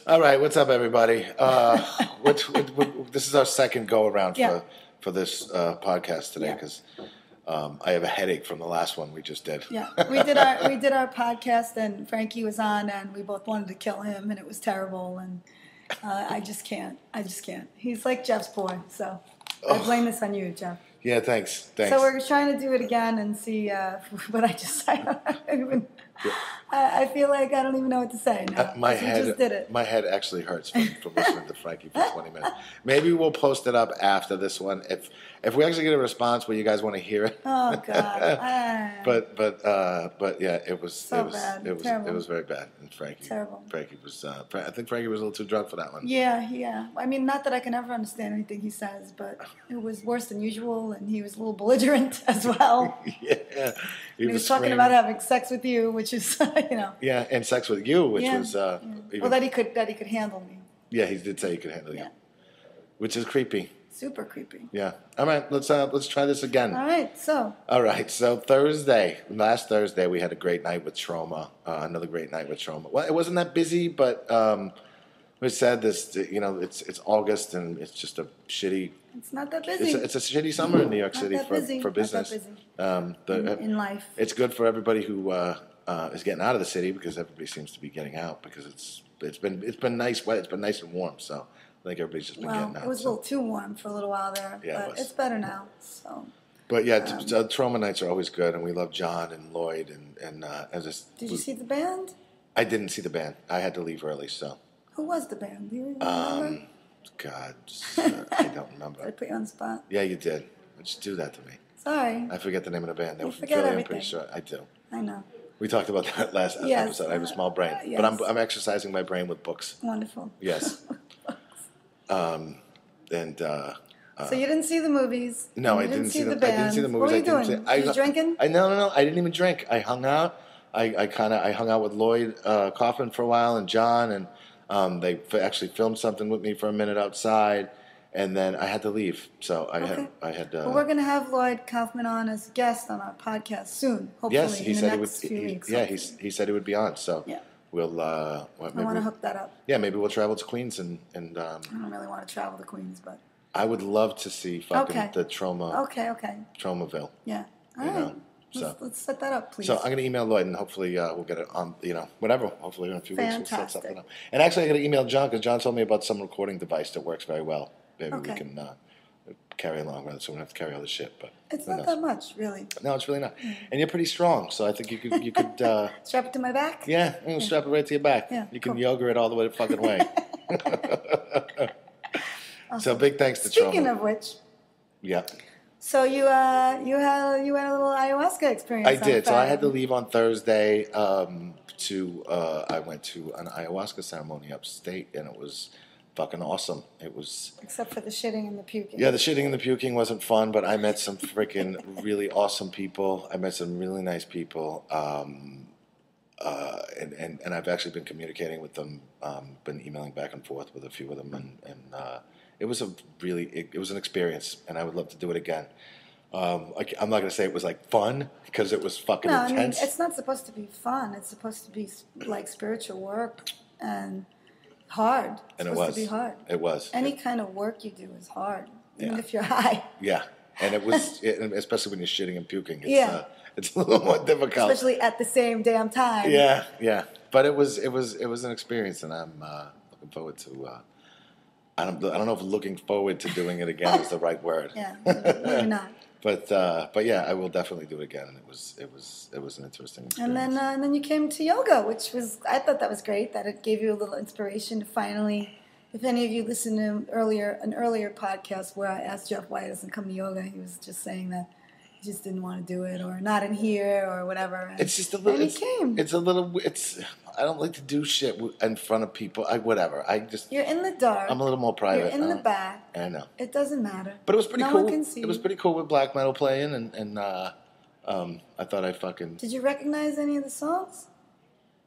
All right, what's up, everybody? This is our second go around for this podcast today because I have a headache from the last one we just did. Yeah, we did our podcast and Frankie was on and we both wanted to kill him and it was terrible and I just can't. He's like Jeff's boy, so I blame this on you, Jeff. Yeah, thanks. So we're trying to do it again and see what I just said. I feel like I don't even know what to say now. My just did it. My head actually hurts from listening to Frankie for 20 minutes. Maybe we'll post it up after this one if we actually get a response where you guys want to hear it. Oh God! But yeah, it was bad. It was very bad. And Terrible. Frankie was. I think Frankie was a little too drunk for that one. Yeah. I mean, not that I can ever understand anything he says, but it was worse than usual, and he was a little belligerent as well. Yeah, he was talking about having sex with you, which is Yeah, and sex with you, which was well, that he could handle me. Yeah, he did say he could handle you, which is creepy. Super creepy. Yeah. All right, let's try this again. All right, so last Thursday, we had a great night with Trauma. Another great night with Trauma. Well, it wasn't that busy, but we said this. It's August and it's just a shitty. It's not that busy. It's a shitty summer in New York City for business. Not that busy. In life. It's good for everybody who is getting out of the city because everybody seems to be getting out because it's been nice, wet. It's been nice and warm, so. I think everybody's just been getting out. It was a little too warm for a little while there, but it's better now. So. But yeah, Trauma nights are always good, and we love John and Lloyd and just. Did you see the band? I didn't see the band. I had to leave early, so. Who was the band? Do you remember? God, I don't remember. Did I put you on the spot? Yeah, you did. Just do that to me. Sorry. I forget the name of the band. You forget everything. I'm pretty sure I do. I know. We talked about that last episode. I have a small brain, yes. but I'm exercising my brain with books. Wonderful. Yes. So you didn't see the movies? No, I didn't see the band. I didn't see the movies. What were you doing? Were you drinking? No. I didn't even drink. I hung out. I hung out with Lloyd Kaufman for a while and John, and they actually filmed something with me for a minute outside, and then I had to leave. So I had. Well, we're going to have Lloyd Kaufman on as a guest on our podcast soon. Hopefully, yes, he in said the next few weeks. Yeah, he said he would be on. So yeah. We'll. I want to hook that up. Yeah, maybe we'll travel to Queens and. I don't really want to travel to Queens, but. I would love to see the Trauma. Okay. Traumaville. Yeah. All right. Let's set that up, please. So I'm going to email Lloyd and hopefully we'll get it on. Whatever. Hopefully in a few weeks we'll set something up. And actually, I got to email John because John told me about some recording device that works very well. Maybe we can carry along with it, so we don't have to carry all this shit. But it's not that much, really. No, it's really not. And you're pretty strong, so I think you could strap it to my back. Yeah, strap it right to your back. Yeah, you can yoga it all the way the fucking way. Awesome. So big thanks to Speaking Trauma. of which, yeah. So you had a little ayahuasca experience. I did. So I had to leave on Thursday. I went to an ayahuasca ceremony upstate, and it was fucking awesome. It was except for the shitting and the puking. Yeah, the shitting and the puking wasn't fun, but I met some freaking really awesome people. I met some really nice people, and I've actually been communicating with them. Been emailing back and forth with a few of them, and it was it was an experience, and I would love to do it again. I'm not going to say it was like fun because it was fucking intense. I mean, it's not supposed to be fun. It's supposed to be like spiritual work and hard. It's supposed to be hard. It was. Any kind of work you do is hard, even if you're high. Yeah, and it was, especially when you're shitting and puking. It's a little more difficult, especially at the same damn time. Yeah. But it was an experience, and I'm looking forward to. I don't know if looking forward to doing it again is the right word. Yeah, maybe not. But yeah, I will definitely do it again. And it was an interesting experience. And then you came to yoga, which I thought that was great. That it gave you a little inspiration to finally. If any of you listened to an earlier podcast where I asked Jeff why he doesn't come to yoga, he was just saying that he just didn't want to do it, or not in here, or whatever. It's just a little. And he came. I don't like to do shit in front of people. Whatever. You're in the dark. I'm a little more private. You're in the back. I know. It doesn't matter. But it was pretty cool. No one can see. It was pretty cool with black metal playing, and I thought I fucking. Did you recognize any of the songs?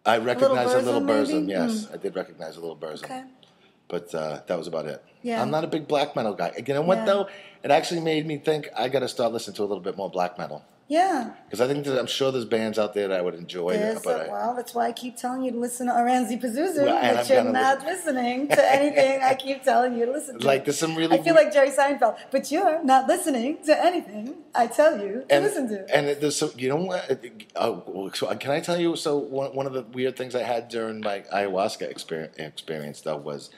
I recognized a little Burzum. Yes, I did recognize a little Burzum. Okay. But that was about it. Yeah. I'm not a big black metal guy. You know what, though? It actually made me think I got to start listening to a little bit more black metal. Yeah. Because I think I'm sure there's bands out there that I would enjoy. Well, that's why I keep telling you to listen to Aranzi Pazuzu, and but you're not listening to anything I keep telling you to listen to. Like, there's some really... I feel like Jerry Seinfeld, but you're not listening to anything I tell you to listen to. And there's some, you know what? So can I tell you? So one of the weird things I had during my ayahuasca experience though was,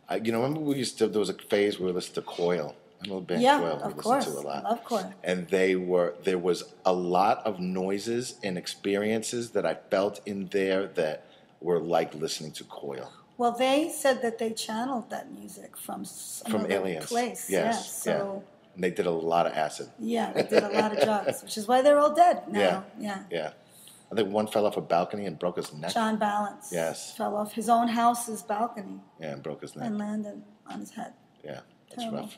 remember there was a phase where we listened to Coil. Remember the band Coil? Of course. To a lot. I love Coil. And there was a lot of noises and experiences that I felt in there that were like listening to Coil. Well, they said that they channeled that music from aliens. Place. Yes. Yeah. So. And they did a lot of acid. Yeah, they did a lot of drugs, which is why they're all dead now. Yeah. I think one fell off a balcony and broke his neck. John Balance. Yes. Fell off his own house's balcony. Yeah, and broke his neck. And landed on his head. Yeah, that's rough.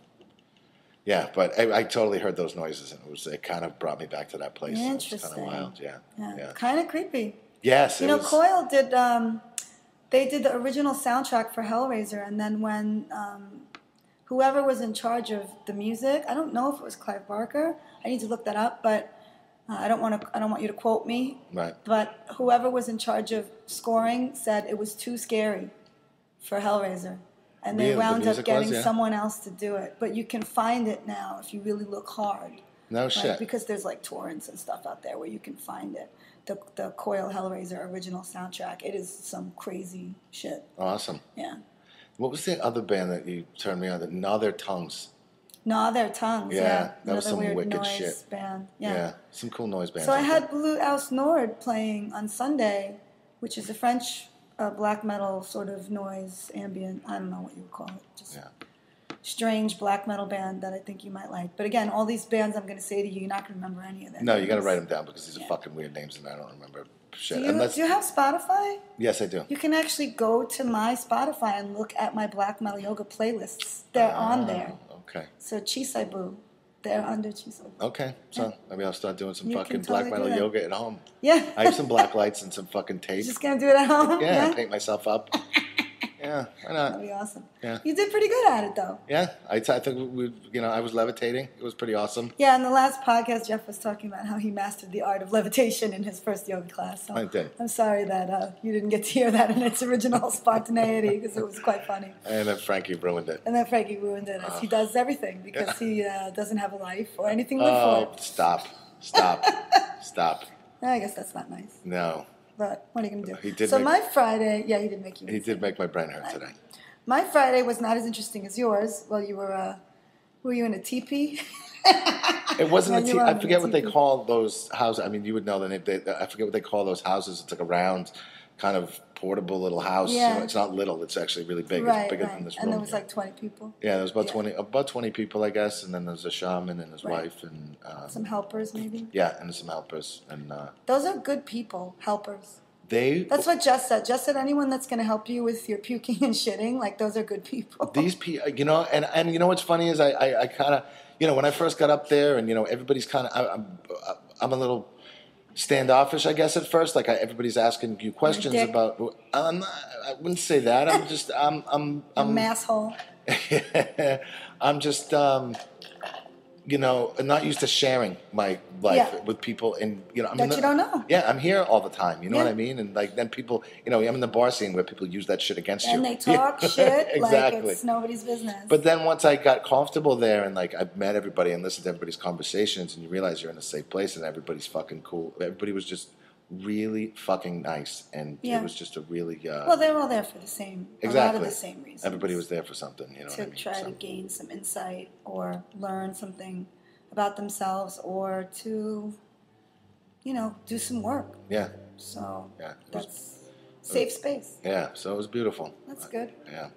Yeah, but I totally heard those noises, and it kind of brought me back to that place. Interesting. It was kind of wild, yeah. Kind of creepy. Yes, Coil did. They did the original soundtrack for Hellraiser, and then when whoever was in charge of the music, I don't know if it was Clive Barker. I need to look that up, but I don't want you to quote me. Right. But whoever was in charge of scoring said it was too scary for Hellraiser. And they wound up getting someone else to do it. But you can find it now if you really look hard. No shit. Because there's like torrents and stuff out there where you can find it. The Coil Hellraiser original soundtrack. It is some crazy shit. Awesome. Yeah. What was the other band that you turned me on? That Gnaw Their Tongues. Gnaw Their Tongues. Yeah. That was some weird wicked noise shit. Band. Yeah. Some cool noise bands. So I had Blue House Nord playing on Sunday, which is a French black metal sort of noise, ambient, I don't know what you would call it, just strange black metal band that I think you might like. But again, all these bands I'm going to say to you, you're not going to remember any of them. No, you got to write them down because these are fucking weird names and I don't remember shit. Do you have Spotify? Yes, I do. You can actually go to my Spotify and look at my black metal yoga playlists. They're on there. Okay. So Chisaibu. They're under Chisaibu. Okay. So maybe I'll start doing some fucking black metal yoga at home. Yeah. I have some black lights and some fucking tape. You're just going to do it at home? Yeah, paint myself up. Yeah, why not? That'd be awesome. Yeah. You did pretty good at it, though. Yeah, I think I was levitating. It was pretty awesome. Yeah, in the last podcast, Jeff was talking about how he mastered the art of levitation in his first yoga class. So I did. I'm sorry that you didn't get to hear that in its original spontaneity because it was quite funny. And then Frankie ruined it. As he does everything because he doesn't have a life or anything to live for. Stop. I guess that's not nice. No. But what are you going to do? He did my Friday, he did make you. He did make my brain hurt today. My Friday was not as interesting as yours. Well, you were you in a teepee? It wasn't a teepee. I forget what they call those houses. I mean, you would know I forget what they call those houses. It's like a round, kind of portable little house. Yeah. It's not little. It's actually really big. Right, it's bigger than this room. And there was like 20 people. Yeah, there was about 20 people, I guess. And then there's a shaman and his wife and some helpers, maybe. Yeah, and some helpers and. Those are good people, helpers. That's what Jess said. Jess said anyone that's going to help you with your puking and shitting, like those are good people. These people, and what's funny is I kind of, when I first got up there and, everybody's kind of, I'm a little standoffish, I guess, at first. Like everybody's asking you questions about, I wouldn't say that. I'm just, I'm an asshole. I'm just, not used to sharing my life with people, and you don't know. Yeah, I'm here all the time. You know what I mean? And then people, I'm in the bar scene where people use that shit against you, and they talk shit exactly. Like it's nobody's business. But then once I got comfortable there, and I met everybody and listened to everybody's conversations, and you realize you're in a safe place, and everybody's fucking cool. Everybody was just really fucking nice, and it was just a really well, they were all there for the same a lot of the same reasons. Everybody was there for something, to try to gain some insight or learn something about themselves, or to do some work. Yeah. So that's safe space. Yeah. So it was beautiful. That's good. Yeah.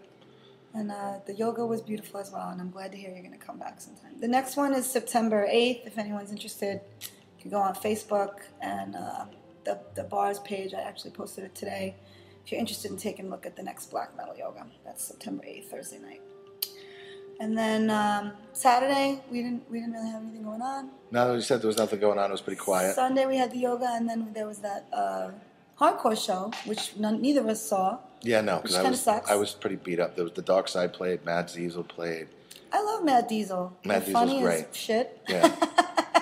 And the yoga was beautiful as well, and I'm glad to hear you're going to come back sometime. The next one is September 8th. If anyone's interested, you can go on Facebook and the bars page. I actually posted it today. If you're interested in taking a look at the next black metal yoga, that's September 8th, Thursday night. And then Saturday, we didn't really have anything going on. No, you said there was nothing going on. It was pretty quiet. Sunday we had the yoga, and then there was that hardcore show, which neither of us saw. Yeah, no, because I was pretty beat up. There was the Dark Side played, Mads Diesel played. I love Matt Diesel. Matt Diesel's funny great. As shit. Yeah.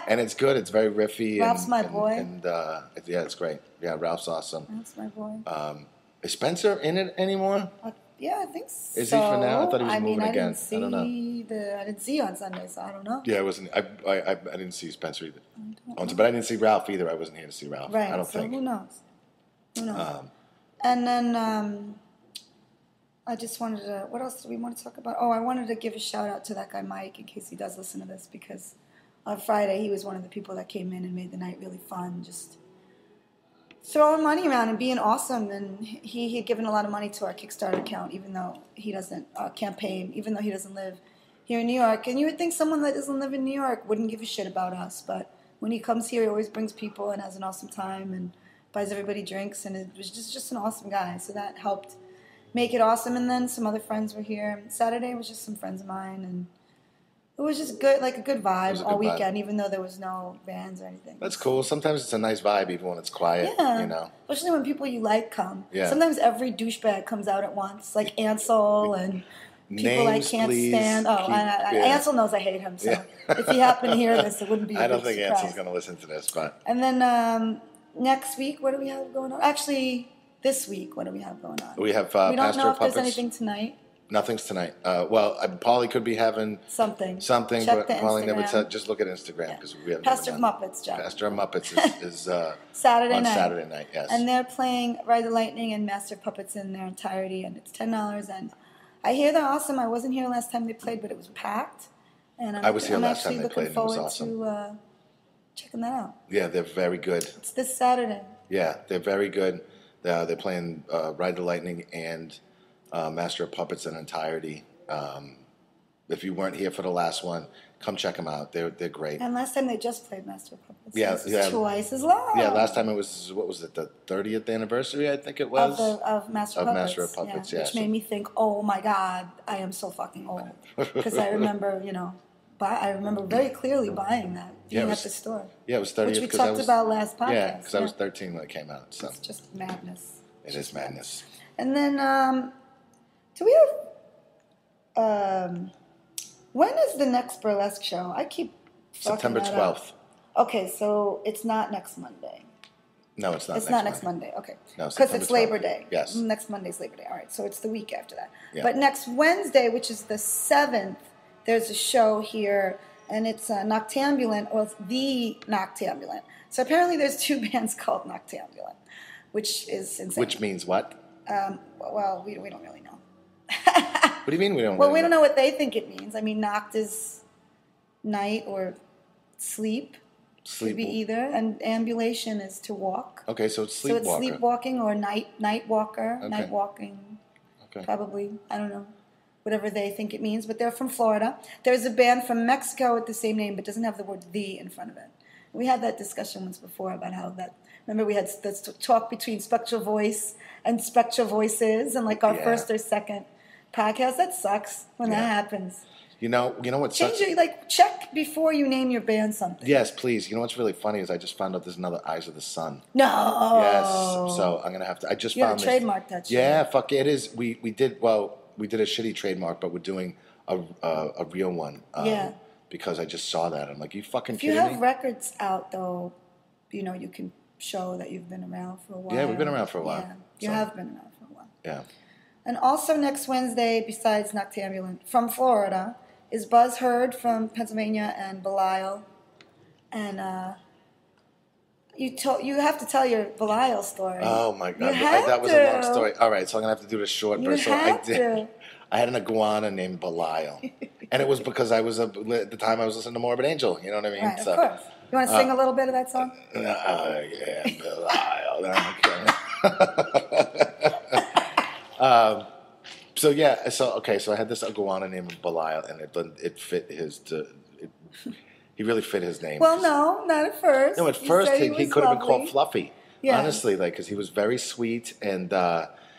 And it's good. It's very riffy. Ralph's my boy. And yeah, it's great. Yeah, Ralph's awesome. Ralph's my boy. Is Spencer in it anymore? Yeah, I think so. Is he for now? I thought he was moving again. I don't know. I didn't see you on Sunday, so I don't know. Yeah, I wasn't. I didn't see Spencer either. But I didn't see Ralph either. I wasn't here to see Ralph. Right. I don't think. Who knows? Who knows? And then I just wanted to. What else did we want to talk about? Oh, I wanted to give a shout out to that guy Mike in case he does listen to this, because on Friday he was one of the people that came in and made the night really fun. Just throwing money around and being awesome. And he had given a lot of money to our Kickstarter account, even though he doesn't campaign, even though he doesn't live here in New York. And you would think someone that doesn't live in New York wouldn't give a shit about us, but when he comes here, he always brings people and has an awesome time and buys everybody drinks, and it was just an awesome guy. So that helped make it awesome. And then some other friends were here. Saturday was just some friends of mine, and it was just good, like a good vibe all weekend, even though there was no bands or anything. That's cool. Sometimes it's a nice vibe, even when it's quiet. Yeah, you know, especially when people you like come. Yeah. Sometimes every douchebag comes out at once, like Ansel and people Names, I can't please. stand. Oh, Ansel knows I hate him. So if he happened to hear this, it wouldn't be. I don't think surprise. Ansel's going to listen to this, but. And then next week, what do we have going on? Actually, this week, what do we have going on? We have we don't Pastor know if Puppets. there's anything tonight. Nothing's tonight. Well, Paulie could be having something, but the Paulie never Instagram. said. Just look at Instagram because we haven't. Pastor Muppets, Jack. Pastor Muppets is Saturday on night. Saturday night. Yes, and they're playing Ride the Lightning and Master Puppets in their entirety, and it's $10. And I hear they're awesome. I wasn't here last time they played, but it was packed. And I was here last time they played, and it was awesome. I'm actually looking forward to checking that out. Yeah, they're very good. It's this Saturday. Yeah, they're very good. They're playing Ride the Lightning and Master of Puppets in entirety. If you weren't here for the last one, come check them out. They're great. And last time they just played Master of Puppets. Yeah. Twice as long. Yeah, last time it was, what was it, the 30th anniversary, I think it was? Of Master of Puppets. Yeah. Which made me think, oh my God, I am so fucking old. Because I remember, I remember very clearly buying that, being at the store. Yeah, it was 30th. Which we talked about last podcast. Yeah, because I was 13 when it came out. So. It's just madness. It is madness. And then, do we have... when is the next burlesque show? I keep September 12th. Okay, so it's not next Monday. No, it's not. It's not next Monday. Okay, no, because it's Labor Day. Yes, next Monday's Labor Day. All right, so it's the week after that. Yeah. But next Wednesday, which is the 7th, there's a show here, and it's Noctambulant, or it's the Noctambulant. So apparently, there's two bands called Noctambulant, which is insane. Which means what? Well, we don't really know. What do you mean we don't? Well, we don't know what they think it means. I mean, noct is night or sleep. Could be either, and ambulation is to walk. Okay, so it's sleepwalker. So it's sleepwalking or night walker, okay. night walking. Okay. Probably, I don't know, whatever they think it means. But they're from Florida. There's a band from Mexico with the same name, but doesn't have the word "the" in front of it. We had that discussion once before about how that. Remember, we had this talk between Spectral Voice and Spectral Voices, and like our first or second podcast. That sucks when that happens. You know what sucks? Check before you name your band something. Yes, please. You know what's really funny is I just found out there's another Eyes of the Sun. No. Yes. So I'm gonna have to. I just found this. Trademark that shit. Yeah, fuck it is. We did a shitty trademark, but we're doing a real one. Because I just saw that. I'm like, you fucking kidding me? If you have records out though, you can show that you've been around for a while. Yeah, we've been around for a while. Yeah, you have been around for a while. Yeah. And also next Wednesday, besides Noctambulant, from Florida, is Buzz Hurd from Pennsylvania and Belial. And you have to tell your Belial story. Oh my God, that was a long story. All right, so I'm gonna have to do this short. I had an iguana named Belial, and it was because at the time I was listening to Morbid Angel. You know what I mean? Right, of course. You want to sing a little bit of that song? Yeah, Belial. So I had this iguana named Belial, and it fit he really fit his name. Well, no, not at first. No, at first he could have been called Fluffy. Yeah. Honestly, because he was very sweet and.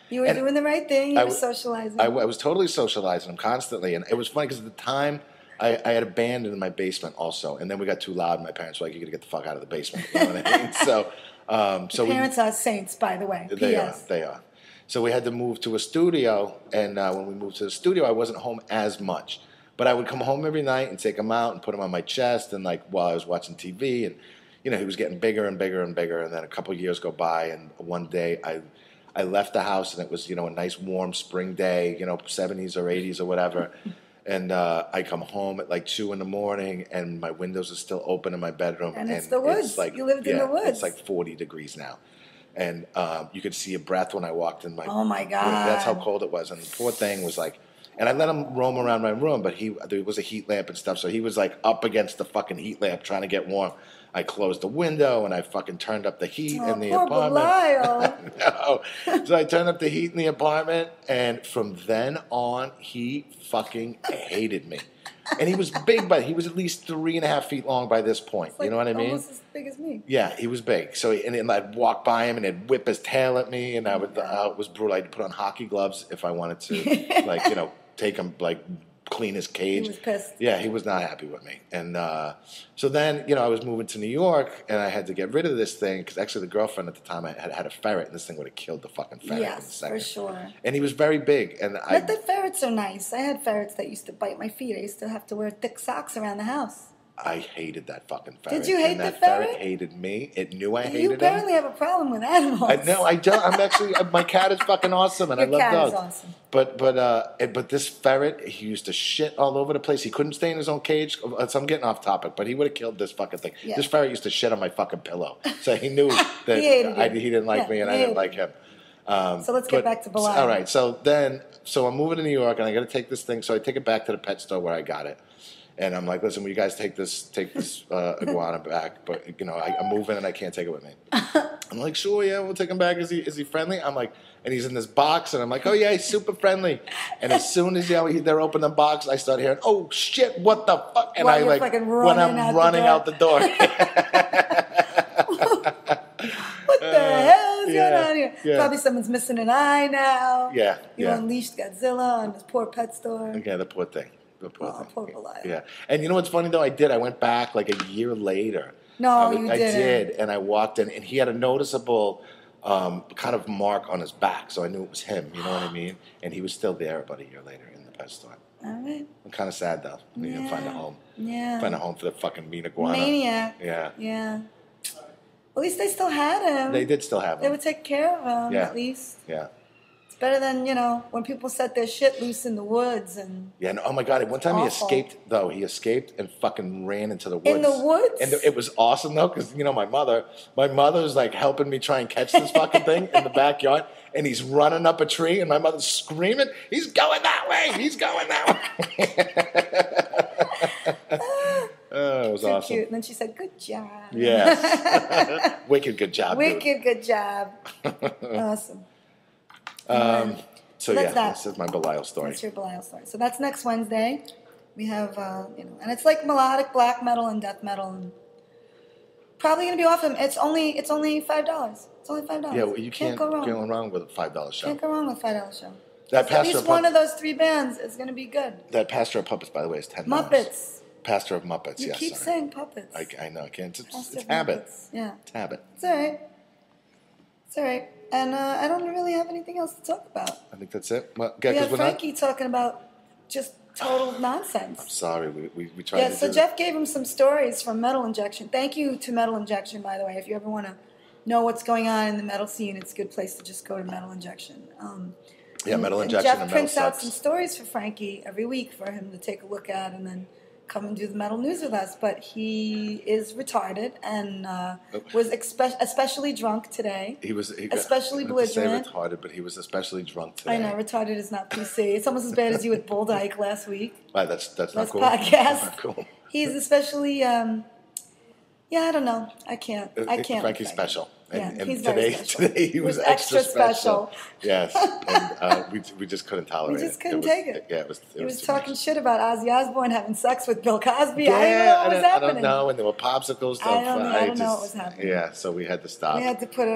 You were doing the right thing. You were socializing. I was totally socializing him constantly, and it was funny because at the time I had a band in my basement also, and then we got too loud, and my parents were like, "You got to get the fuck out of the basement." You know what I mean? So parents are saints, by the way. They are. So we had to move to a studio, and when we moved to the studio, I wasn't home as much. But I would come home every night and take him out and put him on my chest, and like while I was watching TV, and he was getting bigger and bigger and bigger. And then a couple of years go by, and one day I left the house, and it was a nice warm spring day, 70s or 80s or whatever. And I come home at like 2 a.m, and my windows are still open in my bedroom. And it's the woods. It's like, you lived in the woods. It's like 40 degrees now. And you could see a breath when I walked in my. Oh my God! That's how cold it was, and the poor thing was like, and I let him roam around my room, but there was a heat lamp and stuff, so he was like up against the fucking heat lamp trying to get warm. I closed the window and I fucking turned up the heat in the apartment. No. So I turned up the heat in the apartment, and from then on, he fucking hated me. And he was big, but he was at least 3.5 feet long by this point. Like you know what I mean? Almost as big as me. Yeah, he was big. So and I'd walk by him and he'd whip his tail at me, and it was brutal. I'd put on hockey gloves if I wanted to, take him clean his cage. He was pissed. Yeah, he was not happy with me. And so then, I was moving to New York, and I had to get rid of this thing, because actually the girlfriend at the time had a ferret, and this thing would have killed the fucking ferret in a second. For sure. And he was very big. But the ferrets are nice. I had ferrets that used to bite my feet. I used to have to wear thick socks around the house. I hated that fucking ferret. Did you hate the the ferret? Ferret hated me. It knew I hated him. You apparently have a problem with animals. I don't. I'm actually, my cat is fucking awesome, and I love dogs. Your cat is awesome. But this ferret, he used to shit all over the place. He couldn't stay in his own cage. So I'm getting off topic, but he would have killed this fucking thing. Yeah. This ferret used to shit on my fucking pillow. So he knew that he didn't like me, and I didn't like him. So let's get back to Belial. All right. So I'm moving to New York, and I got to take this thing. So I take it back to the pet store where I got it. And I'm like, listen, will you guys take this iguana back? But I'm moving and I can't take it with me. I'm like, sure, yeah, we'll take him back. Is he friendly? I'm like, and he's in this box, and I'm like, oh yeah, he's super friendly. And as soon as they're opening the box, I start hearing, oh shit, what the fuck? And when I'm running out the door. What the hell is going on here? Yeah. Probably someone's missing an eye now. Yeah. You unleashed Godzilla on this poor pet store. Yeah, the poor thing. Poor Belial. Yeah. And you know what's funny, though? I went back like a year later. No, you didn't. I did, and I walked in, and he had a noticeable kind of mark on his back, so I knew it was him, you know what I mean? And he was still there about a year later in the pet store. All right. I'm kind of sad, though. We didn't find a home. Yeah. Find a home for the fucking mean iguana. Maniac. Yeah. Yeah. At least they still had him. They did still have him. They would take care of him, at least. Yeah. Better than, when people set their shit loose in the woods and... Yeah, oh my God. One time he escaped, though. He escaped and fucking ran into the woods. In the woods? And it was awesome, though, because, my mother's like helping me try and catch this fucking thing in the backyard, and he's running up a tree, and my mother's screaming, he's going that way! He's going that way! Oh, it was so awesome. Cute. And then she said, good job. Yes. Wicked good job, Wicked good job. Awesome. So this is my Belial story. That's your Belial story. So that's next Wednesday. We have, and it's like melodic black metal and death metal, and probably gonna be awesome. It's only $5. It's only $5. Yeah, well, you can't go wrong with a $5 show. Can't go wrong with a $5 show. That at least one of those three bands is gonna be good. That Pastor of Puppets, by the way, is $10. Muppets. Pastor of Muppets. You keep saying puppets. I know. I can't. It's habit. Muppets. Yeah. It's habit. It's all right. It's all right. And I don't really have anything else to talk about. I think that's it. Well, we have Frankie talking about just total nonsense. I'm sorry. We tried to do so Jeff gave him some stories from Metal Injection. Thank you to Metal Injection, by the way. If you ever want to know what's going on in the metal scene, it's a good place to just go to Metal Injection. Metal Injection Jeff and prints Metal out some stories for Frankie every week for him to take a look at and then come and do the metal news with us. But he is retarded and was especially drunk today. He especially belligerent. Say retarded, but he was especially drunk today. I know, retarded is not PC. It's almost as bad as you with Bull Dyke last week. Right, that's not cool. Podcast. That's not cool. He's especially, I don't know. I can't. Frankie's special. And he's very special. Today he was extra special. Yes, and we just couldn't tolerate it. We just couldn't take it. Yeah, it was. He was talking shit about Ozzy Osbourne having sex with Bill Cosby. Yeah, I don't know what was happening. I don't know, and there were popsicles. I don't know what was happening. Yeah, so we had to stop. We had to put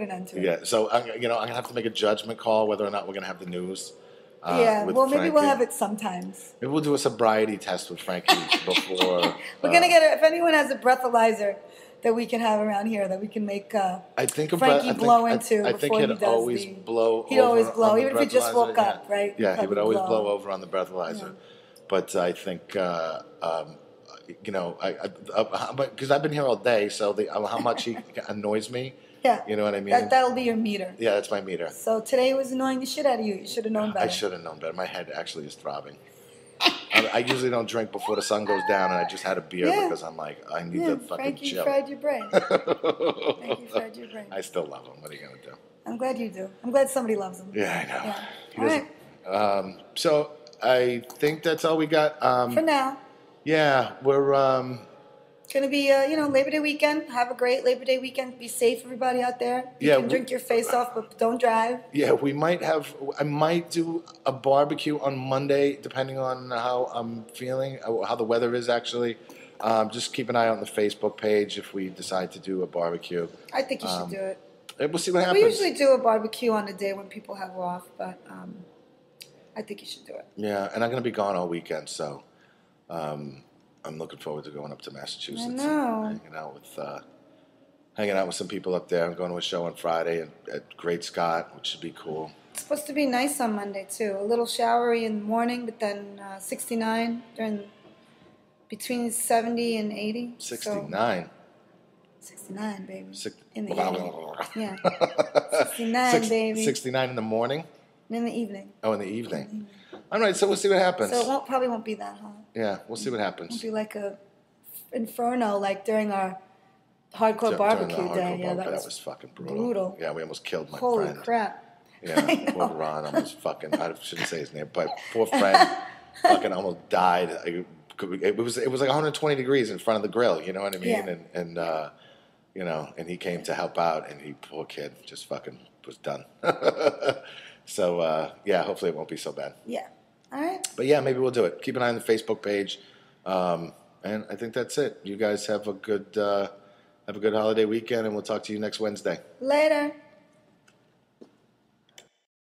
an end to it. Yeah, so I'm gonna have to make a judgment call whether or not we're gonna have the news. Maybe we'll have it sometimes. Maybe we'll do a sobriety test with Frankie before. We're gonna get if anyone has a breathalyzer that we can have around here that we can make Frankie blow into. I think he'd always blow. He'd always blow, even if he just woke up, right? Yeah, he would always blow over on the breathalyzer. but I think you know, because I've been here all day, so how much he annoys me. Yeah. You know what I mean? That'll be your meter. Yeah, that's my meter. So today was annoying the shit out of you. You should have known better. I should have known better. My head actually is throbbing. I usually don't drink before the sun goes down, and I just had a beer because I'm like, I need to fucking Frankie chill. fried your brain. Frankie fried your brain. I still love him. What are you gonna do? I'm glad you do. I'm glad somebody loves him. Yeah, I know. Yeah. All right. So I think that's all we got. For now. Yeah, we're It's going to be, Labor Day weekend. Have a great Labor Day weekend. Be safe, everybody out there. You can drink your face off, but don't drive. Yeah, I might do a barbecue on Monday, depending on how I'm feeling, how the weather is actually. Just keep an eye on the Facebook page if we decide to do a barbecue. I think you should do it. We'll see what happens. We usually do a barbecue on a day when people have off, but I think you should do it. Yeah, and I'm going to be gone all weekend, so I'm looking forward to going up to Massachusetts. I know. And hanging out with some people up there. I'm going to a show on Friday at Great Scott, which should be cool. It's supposed to be nice on Monday, too. A little showery in the morning, but then 69 between 70 and 80. 69. So, 69, baby. In the blah, evening. blah, blah. Yeah. 69, baby. 69 in the morning? In the evening. Oh, in the evening. All right, so we'll see what happens. So it probably won't be that hot. Yeah, we'll see what happens. It'll be like a inferno, like during our hardcore barbecue day. Yeah, that was fucking brutal. Yeah, we almost killed my friend. Holy crap. Yeah, poor Ron almost fucking, I shouldn't say his name, but poor friend fucking almost died. It was like 120 degrees in front of the grill, you know what I mean? Yeah. And he came to help out, and poor kid, just fucking was done. So, hopefully it won't be so bad. Yeah. All right. But yeah, maybe we'll do it. Keep an eye on the Facebook page. And I think that's it. You guys have a good holiday weekend, and we'll talk to you next Wednesday. Later.